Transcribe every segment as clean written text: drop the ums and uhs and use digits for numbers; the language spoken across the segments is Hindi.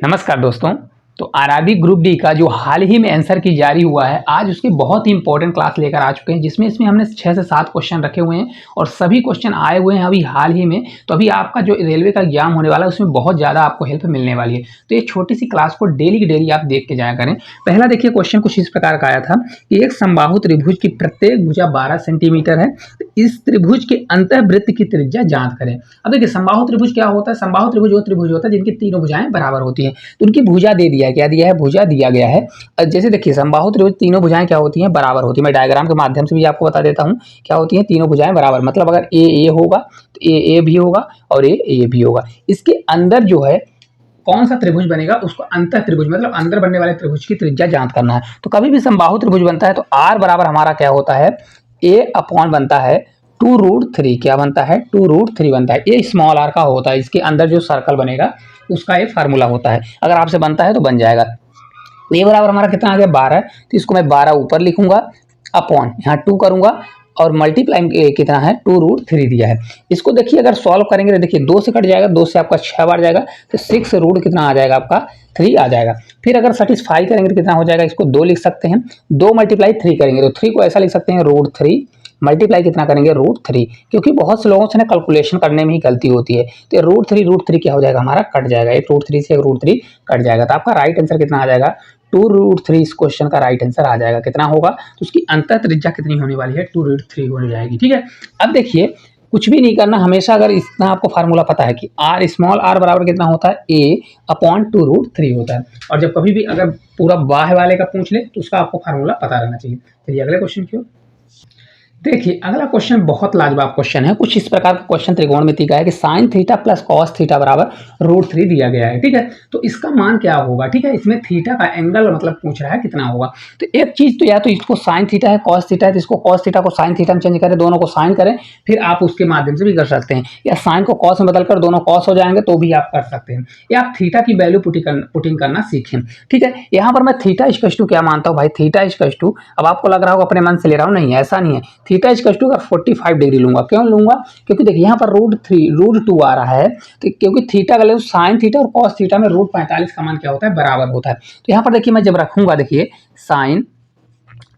नमस्कार दोस्तों। तो आरआरबी ग्रुप डी का जो हाल ही में आंसर की जारी हुआ है, आज उसकी बहुत ही इंपॉर्टेंट क्लास लेकर आ चुके हैं, जिसमें हमने 6 से 7 क्वेश्चन रखे हुए हैं और सभी क्वेश्चन आए हुए हैं अभी हाल ही में। तो अभी आपका जो रेलवे का एग्जाम होने वाला है उसमें बहुत ज़्यादा आपको हेल्प मिलने वाली है। तो ये छोटी सी क्लास को डेली की डेली आप देख के जाया करें। पहला देखिए, क्वेश्चन कुछ इस प्रकार का आया था कि एक समबाहु त्रिभुज की प्रत्येक भुजा 12 सेंटीमीटर है, तो इस त्रिभुज के अंतःवृत्त की त्रिज्या ज्ञात करें। अब देखिए, समबाहु त्रिभुज क्या होता है? समबाहु त्रिभुज वो त्रिभुज होता है जिनकी तीनों भुजाएं बराबर होती हैं। तो उनकी भुजा दे दिया है, क्या दिया है? भुजा दिया गया है। जैसे देखिए, समबाहु त्रिभुज तीनों भुजाएं क्या होती हैं? बराबर होती है। मैं डायग्राम के माध्यम से भी आपको बता देता हूँ क्या होती हैं। तीनों भुजाएं बराबर मतलब अगर ए होगा तो ए भी होगा और ए भी होगा। इसके अंदर जो है कौन सा त्रिभुज बनेगा उसको अंतः त्रिभुज मतलब अंदर बनने वाले त्रिभुज की त्रिज्या ज्ञात करना है। तो कभी भी समबाहु त्रिभुज बनता है तो आर बराबर हमारा क्या होता है? ए अपॉन बनता है 2√3। क्या बनता है? 2√3 बनता है। ये स्मॉल आर का होता है। इसके अंदर जो सर्कल बनेगा उसका ये फार्मूला होता है। अगर आपसे बनता है तो बन जाएगा। ए बराबर हमारा कितना आ गया? 12। तो इसको मैं 12 ऊपर लिखूंगा, अपॉन यहाँ 2 करूंगा और मल्टीप्लाई कितना है? 2√3 दिया है। इसको देखिए, अगर सॉल्व करेंगे तो देखिए 2 से कट जाएगा, 2 से आपका 6 बार जाएगा तो 6 रूट कितना आ जाएगा? आपका 3 आ जाएगा। फिर अगर सेटिस्फाई करेंगे तो कितना हो जाएगा? इसको 2 लिख सकते हैं। 2 मल्टीप्लाई 3 करेंगे तो 3 को ऐसा लिख सकते हैं √3 मल्टीप्लाई कितना करेंगे? √3। क्योंकि बहुत से लोगों से ना कैलकुलेशन करने में ही गलती होती है। तो √3 क्या हो जाएगा? हमारा कट जाएगा। एक √3 से एक √3 कट जाएगा। तो आपका राइट आंसर कितना आ जाएगा? 2√3 इस क्वेश्चन का राइट आंसर आ जाएगा। कितना होगा? तो उसकी अंतः त्रिज्या कितनी होने वाली है? 2√3 होने जाएगी। ठीक है। अब देखिए, कुछ भी नहीं करना, हमेशा अगर इतना आपको फार्मूला पता है कि आर स्मॉल आर बराबर कितना होता है? ए अपॉन 2√3 होता है। और जब कभी भी अगर पूरा बाह्य वाले का पूछ ले तो उसका आपको फार्मूला पता रहना चाहिए। चलिए अगले क्वेश्चन की ओर देखिए। अगला क्वेश्चन बहुत लाजवाब क्वेश्चन है। कुछ इस प्रकार का क्वेश्चन त्रिकोणमिति का है कि sine theta plus cos theta बराबर √3 दिया गया है। ठीक है। तो इसका मान क्या होगा? ठीक है। इसमें थीटा का एंगल मतलब पूछ रहा है कितना होगा। तो एक चीज तो या तो इसको साइन थीटा है, कॉस थीटा है, तो इसको कॉस थीटा को साइन थीटा में चेंज करें, दोनों को साइन करें, फिर आप उसके माध्यम से भी कर सकते हैं। या साइन को कॉस में बदलकर दोनों कॉस हो जाएंगे तो भी आप कर सकते हैं। या आप थीटा की वैल्यू पुटिंग करना सीखें। ठीक है। यहाँ पर मैं थीटा इक्वल टू क्या मानता हूँ भाई? थीटा इक्वल टू, अब आपको लग रहा होगा अपने मन से ले रहा हूँ, नहीं ऐसा नहीं है। थीटा इक्वल टू का 45 डिग्री लूंगा। क्यों लूंगा? क्योंकि देखिए यहाँ पर √2 आ रहा है, तो क्योंकि थीटा का वैल्यू साइन थीटा और कॉस थीटा में √45 का मान क्या होता है? बराबर होता है। तो यहाँ पर देखिए मैं जब रखूंगा, देखिए साइन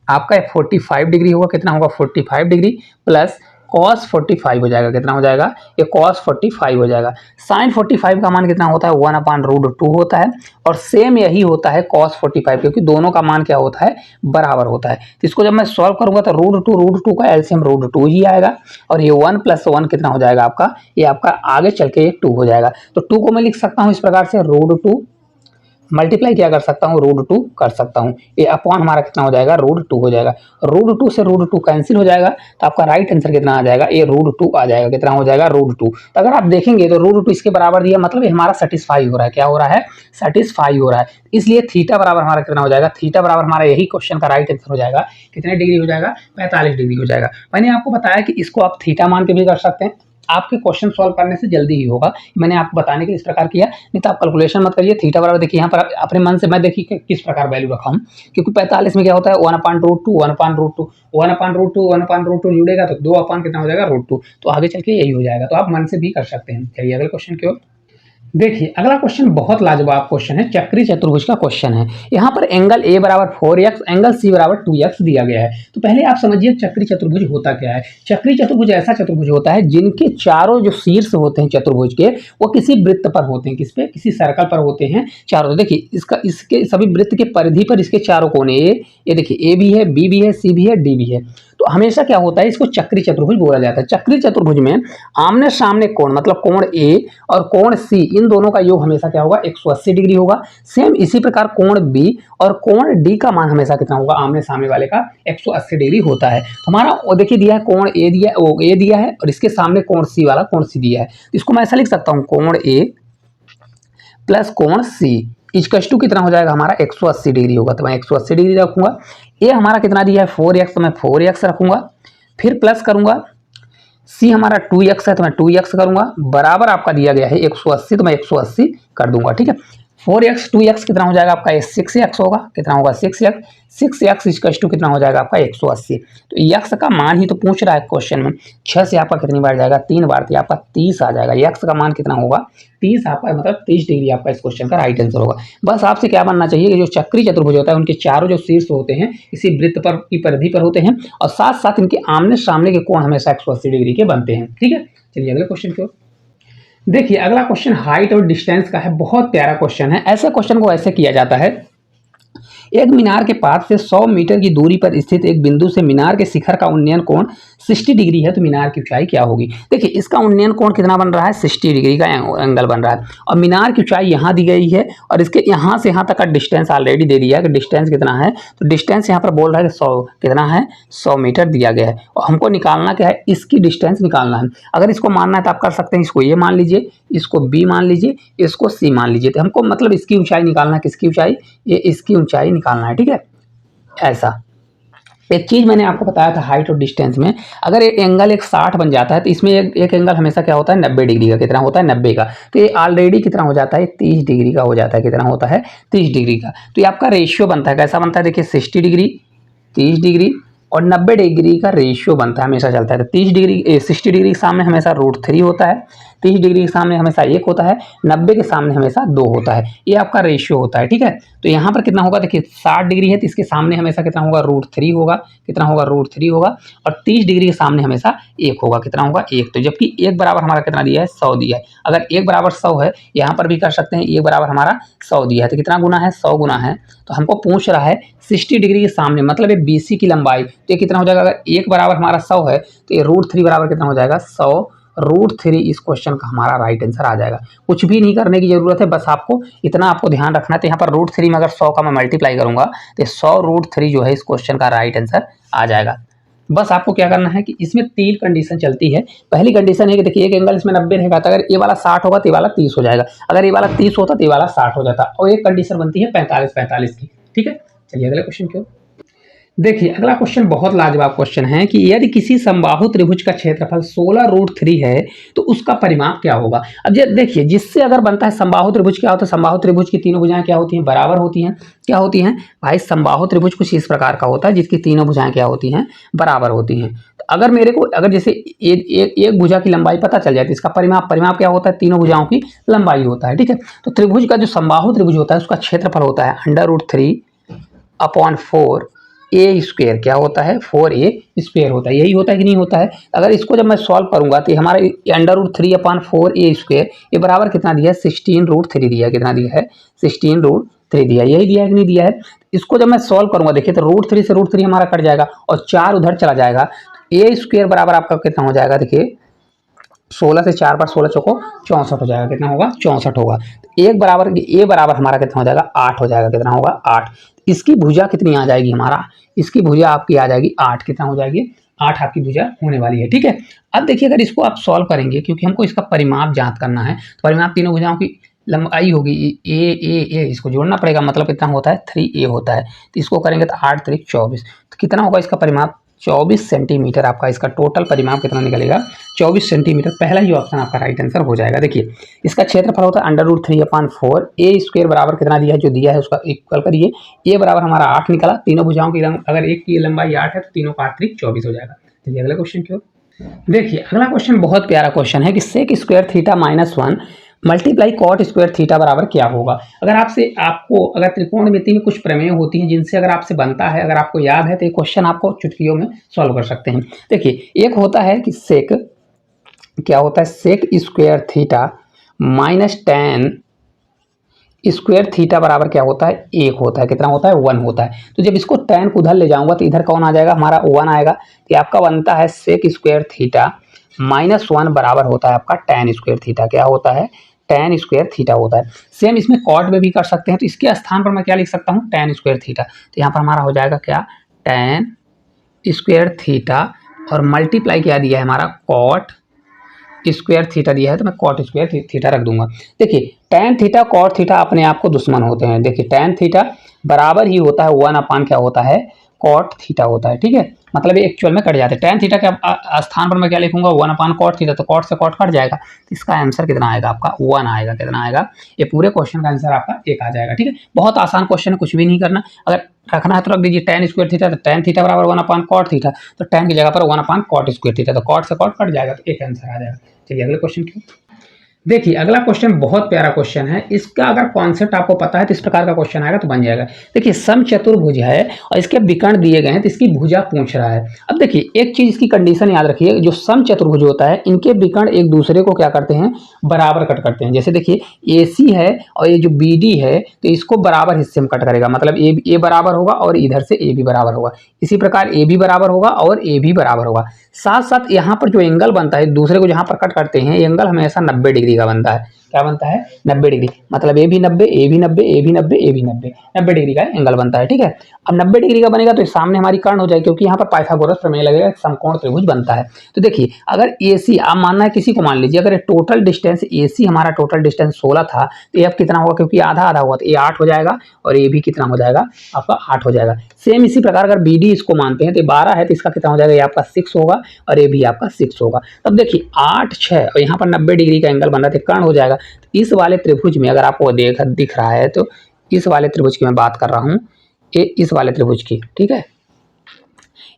आपका 45 डिग्री होगा। कितना होगा? 45 डिग्री प्लस cos 45 हो जाएगा। कितना हो जाएगा? ये cos 45 हो जाएगा। sin 45 का मान कितना होता है? 1/√2 होता है। और सेम यही होता है cos 45, क्योंकि दोनों का मान क्या होता है? बराबर होता है। तो इसको जब मैं सॉल्व करूंगा तो √2 का एलसीएम √2 ही आएगा। और ये 1 + 1 कितना हो जाएगा आपका? ये आपका आगे चल के 2 हो जाएगा। तो 2 को मैं लिख सकता हूँ इस प्रकार से, √2 मल्टीप्लाई क्या कर सकता हूँ? √2 कर सकता हूँ। ये अपॉन हमारा कितना हो जाएगा? √2 हो जाएगा। √2 से √2 कैंसिल हो जाएगा, तो आपका राइट आंसर कितना आ जाएगा? ये √2 आ जाएगा। कितना हो जाएगा? √2। तो अगर आप देखेंगे तो √2 इसके बराबर दिया, मतलब ये हमारा सेटिस्फाई हो रहा है। क्या हो रहा है? सेटिस्फाई हो रहा है। इसलिए थीटा बराबर हमारा कितना हो जाएगा? थीटा बराबर हमारा यही क्वेश्चन का राइट आंसर हो जाएगा। कितने डिग्री हो जाएगा? 45 डिग्री हो जाएगा। मैंने आपको बताया कि इसको आप थीटा मान के भी कर सकते हैं। आपके क्वेश्चन सॉल्व करने से जल्दी ही होगा। मैंने आपको बताने के लिए इस प्रकार किया, नहीं तो आप कैलकुलेशन मत करिए। थीटा बराबर देखिए यहाँ पर अपने मन से मैं देखिए किस प्रकार वैल्यू रखा हूँ, क्योंकि 45 में क्या होता है? 1/√2 1/√2 1/√2 1/√2 जुड़ेगा तो 2 अपान कितना हो जाएगा? √2। तो आगे चल के यही हो जाएगा। तो आप मन से भी कर सकते हैं। चलिए अगले क्वेश्चन की ओर देखिए। अगला क्वेश्चन बहुत लाजवाब क्वेश्चन है, चक्री चतुर्भुज का क्वेश्चन है। यहाँ पर एंगल ए बराबर 4x, एंगल सी बराबर 2x दिया गया है। तो पहले आप समझिए चक्री चतुर्भुज होता क्या है। चक्री चतुर्भुज ऐसा चतुर्भुज होता है जिनके चारों जो शीर्ष होते हैं चतुर्भुज के, वो किसी वृत्त पर होते हैं। किस पे? किसी सर्कल पर होते हैं चारों। देखिए इसके सभी वृत्त के परिधि पर इसके चारों कोने, ये देखिए ए भी है, बी भी है, सी भी है, डी भी है। तो हमेशा क्या होता है? इसको चक्री चतुर्भुज बोला जाता है। चक्री चतुर्भुज में आमने सामने कोण मतलब कोण ए और कोण सी, इन दोनों का योग हमेशा क्या होगा? 180 डिग्री होगा। सेम इसी प्रकार कोण बी और कोण डी का मान हमेशा कितना होगा? आमने सामने वाले का 180 डिग्री होता है। तो हमारा देखिए दिया है कोण ए दिया है और इसके सामने कोण सी वाला कोण सी दिया है। इसको मैं ऐसा लिख सकता हूँ, कोण ए प्लस कोण सी इक्वल टू कितना हो जाएगा? हमारा 180 डिग्री होगा। तो मैं 180 डिग्री रखूंगा। ये हमारा कितना दिया है? 4x, तो मैं 4x रखूंगा। फिर प्लस करूंगा, सी हमारा 2x है तो मैं 2x करूंगा। बराबर आपका दिया गया है 180, तो मैं 180 कर दूंगा। ठीक है। 4x 2x कितना हो जाएगा आपका, 6x होगा, कितना होगा 6x इक्वल्स टू कितना हो जाएगा आपका 180। तो x का मान ही तो पूछ रहा है क्वेश्चन में, 6 से आपका कितनी बार जाएगा, 3 बार, तो आपका 30 आ जाएगा। x का मान कितना होगा 30, आपका मतलब 30 डिग्री आपका इस क्वेश्चन का राइट आंसर होगा। बस आपसे क्या बनना चाहिए कि जो चक्री चतुर्भुज होता है उनके चारों जो शीर्ष होते हैं इसी वृत्त पर की परिधि पर होते हैं और साथ साथ इनके आमने सामने के कोण हमेशा 180 डिग्री के बनते हैं। ठीक है, चलिए अगले क्वेश्चन की ओर देखिए। अगला क्वेश्चन हाइट और डिस्टेंस का है, बहुत प्यारा क्वेश्चन है। ऐसे क्वेश्चन को ऐसे किया जाता है, एक मीनार के पास से 100 मीटर की दूरी पर स्थित एक बिंदु से मीनार के शिखर का उन्नयन कोण 60 डिग्री है, तो मीनार की ऊंचाई क्या होगी। देखिए इसका उन्नयन कोण कितना बन रहा है, 60 डिग्री का एंगल बन रहा है और मीनार की ऊंचाई यहाँ दी गई है और इसके यहाँ से यहाँ तक का डिस्टेंस ऑलरेडी दे दिया है कि डिस्टेंस कितना है। तो डिस्टेंस यहाँ पर बोल रहा है कि 100 कितना है, 100 मीटर दिया गया है और हमको निकालना क्या है, इसकी डिस्टेंस निकालना है। अगर इसको मानना है तो आप कर सकते हैं, इसको ये मान लीजिए, इसको बी मान लीजिए, इसको सी मान लीजिए। तो हमको मतलब इसकी ऊंचाई निकालना है, किसकी ऊंचाई, ये इसकी ऊंचाई निकालना है। ठीक है, ऐसा एक चीज मैंने आपको बताया था हाइट और डिस्टेंस में, अगर एक एंगल एक 60 बन जाता है तो इसमें एक एंगल हमेशा क्या होता है 90 डिग्री का, कितना होता है 90 का। तो ये ऑलरेडी कितना हो जाता है 30 डिग्री का हो जाता है, कितना होता है 30 डिग्री का। तो ये आपका रेशियो बनता है, कैसा बनता है देखिए 60 डिग्री 30 डिग्री और 90 डिग्री का रेशियो बनता है, हमेशा चलता है। तो 30 डिग्री 60 डिग्री के सामने हमेशा √3 होता है, 30 डिग्री के सामने हमेशा 1 होता है, 90 के सामने हमेशा 2 होता है, ये आपका रेशियो होता है। ठीक है, तो यहाँ पर कितना होगा देखिए 60 डिग्री है तो इसके सामने हमेशा कितना होगा √3 होगा, कितना होगा √3 होगा और 30 डिग्री के सामने हमेशा 1 होगा, कितना होगा 1। तो जबकि 1 बराबर हमारा कितना दिया है 100 दिया है, अगर 1 बराबर 100 है यहाँ पर भी कर सकते हैं, 1 बराबर हमारा 100 दिया है तो कितना गुना है 100 गुना है। तो हमको पूछ रहा है 60 डिग्री के सामने मतलब ये BC की लंबाई, तो ये कितना हो जाएगा, अगर 1 बराबर हमारा 100 है तो ये √3 बराबर कितना हो जाएगा 100 √3। इस क्वेश्चन का हमारा राइट आंसर आ जाएगा। कुछ भी नहीं करने की जरूरत है, बस आपको इतना आपको ध्यान रखना है। तो यहाँ पर √3 में अगर 100 का मैं मल्टीप्लाई करूंगा तो 100 √3 जो है इस क्वेश्चन का राइट आंसर आ जाएगा। बस आपको क्या करना है कि इसमें 3 कंडीशन चलती है। पहली कंडीशन है कि देखिए एक एंगल इसमें 90 रहेगा, तो अगर ये वाला 60 होगा तो ये वाला 30 हो जाएगा, अगर ये वाला 30 होता तो ये वाला 60 हो जाता और एक कंडीशन बनती है 45-45 की। ठीक है, चलिए अगले क्वेश्चन की ओर देखिए। अगला क्वेश्चन बहुत लाजवाब क्वेश्चन है कि यदि किसी समबाहु त्रिभुज का क्षेत्रफल 16√3 है तो उसका परिमाप क्या होगा। अब देखिए जिससे अगर बनता है समबाहु त्रिभुज, क्या होता है समबाहु त्रिभुज की तीनों भुजाएं क्या होती हैं, बराबर होती हैं। क्या होती हैं भाई, समबाहु त्रिभुज कुछ इस प्रकार का होता है जिसकी तीनों भुजाएं क्या होती हैं, बराबर होती हैं। तो अगर मेरे को अगर जैसे एक भुजा की लंबाई पता चल जाए तो इसका परिमाप क्या होता है, तीनों भुजाओं की लंबाई होता है। ठीक है, तो त्रिभुज का जो समबाहु त्रिभुज होता है उसका क्षेत्रफल होता है √3/4 A² क्या होता है 4A² होता है, यही होता है कि नहीं होता है। अगर इसको जब मैं सॉल्व करूंगा तो हमारा √3/4 A² ये बराबर कितना दिया है 16√3 दिया है, कितना दिया है 16√3 दिया है, यही दिया है कि नहीं दिया है। इसको जब मैं सॉल्व करूंगा देखिए तो √3 से √3 हमारा कट जाएगा और 4 उधर चला जाएगा। A² बराबर आपका कितना हो जाएगा देखिए 16 से 4 बार 16 चौको 64 हो जाएगा, कितना होगा 64 होगा। एक बराबर ए बराबर हमारा कितना हो जाएगा 8 हो जाएगा, कितना होगा 8। इसकी भुजा कितनी आ जाएगी हमारा, इसकी भुजा आपकी आ जाएगी 8, कितना हो जाएगी 8 आपकी भुजा होने वाली है। ठीक है, अब देखिए अगर इसको आप सॉल्व करेंगे क्योंकि हमको इसका परिमाप ज्ञात करना है, तो परिमाप तीनों भुजाओं की लंबाई होगी ए, इसको जोड़ना पड़ेगा, मतलब कितना होता है 3A होता है। तो इसको करेंगे तो 8 3 24, तो कितना होगा इसका परिमाप 24 सेंटीमीटर। आपका इसका टोटल परिमाप कितना निकलेगा 24 सेंटीमीटर। पहला ही ऑप्शन आपका राइट आंसर हो जाएगा। देखिए इसका क्षेत्रफल होता है √3/4 A² बराबर कितना दिया है, जो दिया है उसका इक्वल करिए। ए बराबर हमारा 8 निकला, तीनों भुजाओं की अगर एक की लंबाई 8 है तो तीनों का 8 3 24 हो जाएगा। चलिए अगले क्वेश्चन की ओर देखिए। अगला क्वेश्चन बहुत प्यारा क्वेश्चन है कि sec² θ -1 मल्टीप्लाई cot² थीटा बराबर क्या होगा। अगर अगर त्रिकोणमिति में कुछ प्रमेय होती हैं जिनसे अगर आपसे बनता है, अगर आपको याद है तो ये क्वेश्चन आपको चुटकियों में सॉल्व कर सकते हैं। देखिए एक होता है कि सेक क्या होता है sec² थीटा -tan² थीटा बराबर क्या होता है 1 होता है, कितना होता है 1 होता है। तो जब इसको tan को उधर ले जाऊंगा तो इधर कौन आ जाएगा हमारा 1 आएगा। तो आपका बनता है sec² थीटा -1 बराबर होता है आपका tan² थीटा, क्या होता है tan² थीटा होता है। सेम इसमें कॉट में भी कर सकते हैं, तो इसके स्थान पर मैं क्या लिख सकता हूँ tan² थीटा। तो यहाँ पर हमारा हो जाएगा क्या tan² थीटा और मल्टीप्लाई क्या दिया है हमारा cot² थीटा दिया है, तो मैं cot² थीटा रख दूंगा। देखिए tan थीटा cot थीटा अपने आप को दुश्मन होते हैं। देखिए tan थीटा बराबर ही होता है 1 अपान क्या होता है cot थीटा होता है। ठीक है, मतलब ये एक्चुअल में कट जाते हैं। tan थीटा के स्थान पर मैं क्या लिखूंगा 1/cot थीटा, तो cot से cot कट जाएगा, तो इसका आंसर कितना आएगा आपका 1 आएगा। कितना आएगा, ये पूरे क्वेश्चन का आंसर आपका 1 आ जाएगा। ठीक है, बहुत आसान क्वेश्चन है, कुछ भी नहीं करना। अगर रखना है तो रख दीजिए tan स्क्वायर थीटा, तो tan थीटा बराबर 1/cot थीटा, तो tan की जगह पर 1/cot स्क्वायर थीटा, तो cot से cot कट जाएगा, तो एक आंसर आ जाएगा। चलिए अगले क्वेश्चन की। देखिए अगला क्वेश्चन बहुत प्यारा क्वेश्चन है, इसका अगर कॉन्सेप्ट आपको पता है तो इस प्रकार का क्वेश्चन आएगा तो बन जाएगा। देखिए समचतुर्भुज है और इसके विकर्ण दिए गए हैं, तो इसकी भुजा पूछ रहा है। अब देखिए एक चीज इसकी कंडीशन याद रखिए, जो समचतुर्भुज होता है इनके विकर्ण एक दूसरे को क्या करते हैं, बराबर कट करते हैं। जैसे देखिए AC है और ये जो BD है, तो इसको बराबर हिस्से में कट करेगा, मतलब ए बराबर होगा और इधर से AB बराबर होगा। इसी प्रकार AB बराबर होगा और AB बराबर होगा। साथ साथ यहाँ पर जो एंगल बनता है दूसरे को जहाँ पर कट करते हैं, ये एंगल हमेशा 90 डिग्री का बनता है। क्या बनता है, 90 डिग्री, मतलब ए भी 90, ए भी 90, ए भी 90, ए भी 90, 90 डिग्री का एंगल बनता है। ठीक है, अब 90 डिग्री का बनेगा तो सामने हमारी कर्ण हो जाएगी, क्योंकि यहाँ पर पाइथागोरस प्रमेय लगेगा, समकोण त्रिभुज बनता है। तो देखिए अगर AC आप मानना है किसी को, मान लीजिए अगर टोटल डिस्टेंस AC हमारा टोटल डिस्टेंस 16 था, तो ये अब कितना होगा, क्योंकि आधा आधा हुआ, तो ये 8 हो जाएगा और ये भी कितना हो जाएगा आपका 8 हो जाएगा। सेम इसी प्रकार अगर BD इसको मानते हैं तो 12 है, तो इसका कितना हो जाएगा, ये आपका 6 होगा और ये भी आपका 6 होगा। तब देखिए 8 6 और यहाँ पर 90 डिग्री का एंगल बन रहा है, तो कर्ण हो जाएगा। तो इस वाले त्रिभुज में अगर आपको दिख रहा है, तो इस वाले त्रिभुज की मैं बात कर रहा हूँ, ये इस वाले त्रिभुज की। ठीक है,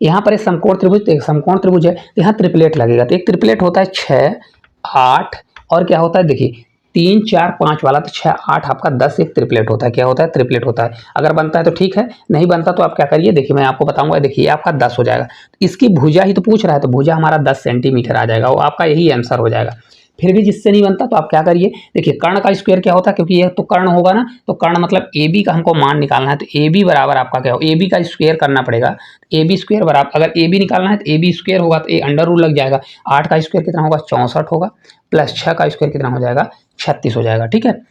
यहाँ पर एक समकोण त्रिभुज, तो एक समकोण त्रिभुज है, तो यहाँ ट्रिपलेट लगेगा। तो एक ट्रिपलेट होता है 6 8 और क्या होता है, देखिए 3 4 5 वाला, तो 6 8 आपका 10 एक ट्रिपलेट होता है। क्या होता है, ट्रिपलेट होता है। अगर बनता है तो ठीक है, नहीं बनता तो आप क्या करिए, देखिए मैं आपको बताऊंगा। देखिए आपका 10 हो जाएगा, इसकी भुजा ही तो पूछ रहा है, तो भुजा हमारा 10 सेंटीमीटर आ जाएगा, वो आपका यही आंसर हो जाएगा। फिर भी जिससे नहीं बनता तो आप क्या करिए, देखिए कर्ण का स्क्वायर क्या होता है, क्योंकि ये तो कर्ण होगा ना, तो कर्ण मतलब AB का हमको मान निकालना है, तो AB बराबर आपका क्या हो, AB का स्क्वायर करना पड़ेगा। AB स्क्वायर बराबर, अगर AB निकालना है तो AB स्क्वायर होगा, तो ये अंडर रूट लग जाएगा। 8 का स्क्वायर कितना होगा, 64 होगा, प्लस 6 का स्क्वायर कितना हो जाएगा, 36 हो जाएगा। ठीक है,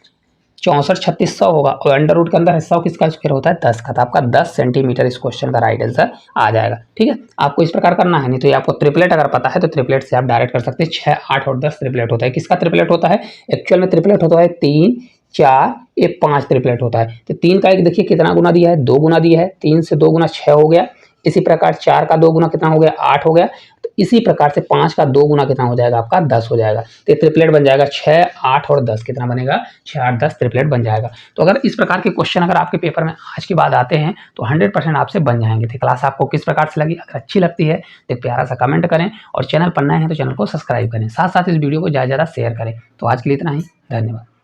64 36 100 होगा, और अंडर रूट के अंदर 100 किसका स्क्वायर होता है, 10 का। तो आपका 10 सेंटीमीटर इस क्वेश्चन का राइट आंसर आ जाएगा। ठीक है, आपको इस प्रकार करना है, नहीं तो ये आपको ट्रिपलेट अगर पता है तो ट्रिपलेट से आप डायरेक्ट कर सकते हैं। 6 8 और 10 ट्रिपलेट होता है। किसका ट्रिपलेट होता है, एक्चुअल में ट्रिपलेट होता है 3 4 1 5 ट्रिपलेट होता है। तो 3 का एक देखिए कितना गुना दिया है, 2 गुना दिया है, 3 से 2 गुना 6 हो गया। इसी प्रकार 4 का 2 गुना कितना हो गया, 8 हो गया। तो इसी प्रकार से 5 का 2 गुना कितना हो जाएगा, आपका 10 हो जाएगा। तो ट्रिपलेट बन जाएगा 6 8 और 10, कितना बनेगा, 6 8 10 ट्रिपलेट बन जाएगा। तो अगर इस प्रकार के क्वेश्चन अगर आपके पेपर में आज के बाद आते हैं तो 100% आपसे बन जाएंगे। तो क्लास आपको किस प्रकार से लगी, अगर अच्छी लगती है तो एक प्यारा सा कमेंट करें, और चैनल पर नए हैं तो चैनल को सब्सक्राइब करें, साथ साथ इस वीडियो को ज़्यादा से ज़्यादा शेयर करें। तो आज के लिए इतना ही, धन्यवाद।